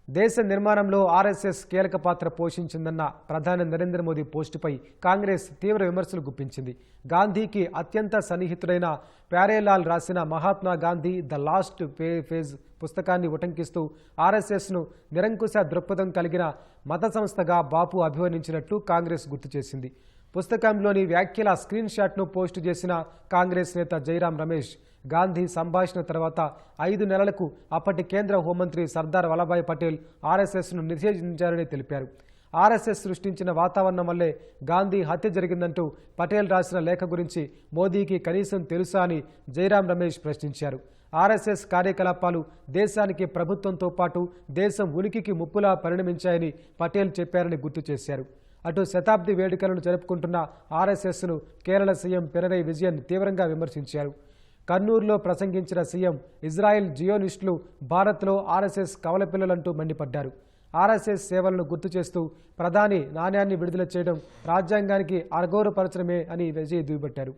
దేశ నిర్మాణంలో ఆర్ఎస్ఎస్ కీలక పాత్ర పోషించిందన్న ప్రధాని నరేంద్ర మోదీ పోస్టుపై కాంగ్రెస్ తీవ్ర విమర్శలు గుప్పించింది. గాంధీకి అత్యంత సన్నిహితుడైన ప్యారేలాల్ రాసిన Mahatma Gandhi the last phase పుస్తకాన్ని ఉటంకిస్తూ ఆర్ఎస్ఎస్ను నిరంకుశ దృక్పథం కలిగిన మత సంస్థగా బాపు అభివర్ణించినట్టు కాంగ్రెస్ గుర్తు చేసింది. పుస్తకంలోని వ్యాఖ్యల స్క్రీన్ షాట్ను పోస్టు చేసిన కాంగ్రెస్ నేత జైరాం రమేష్, గాంధీ సంభాషణ తర్వాత 5 నెలలకు అప్పటి కేంద్ర హోంమంత్రి సర్దార్ వల్లభాయ్ పటేల్ ఆర్ఎస్ఎస్ను నిషేధించారని తెలిపారు. ఆర్ఎస్ఎస్ సృష్టించిన వాతావరణం వల్లే గాంధీ హత్య జరిగిందంటూ పటేల్ రాసిన లేఖ గురించి మోదీకి కనీసం తెలుసా అని జైరాం రమేష్ ప్రశ్నించారు. ఆర్ఎస్ఎస్ కార్యకలాపాలు దేశానికి ప్రభుత్వంతో పాటు దేశం ఉనికికి ముప్పులా పరిణమించాయని పటేల్ చెప్పారని గుర్తు చేశారు. అటు శతాబ్ది వేడుకలను జరుపుకుంటున్న ఆర్ఎస్ఎస్ను కేరళ సీఎం పినరై విజయన్ తీవ్రంగా విమర్శించారు. కన్నూరులో ప్రసంగించిన సీఎం ఇజ్రాయెల్ జియోనిస్టులు భారత్లో ఆర్ఎస్ఎస్ కవలపిల్లలంటూ మండిపడ్డారు. ఆర్ఎస్ఎస్ సేవలను గుర్తు చేస్తూ ప్రధాని నాణ్యాన్ని విడుదల చేయడం రాజ్యాంగానికి అగౌరవపరచడమే అని విజయ్ దుయ్యబట్టారు.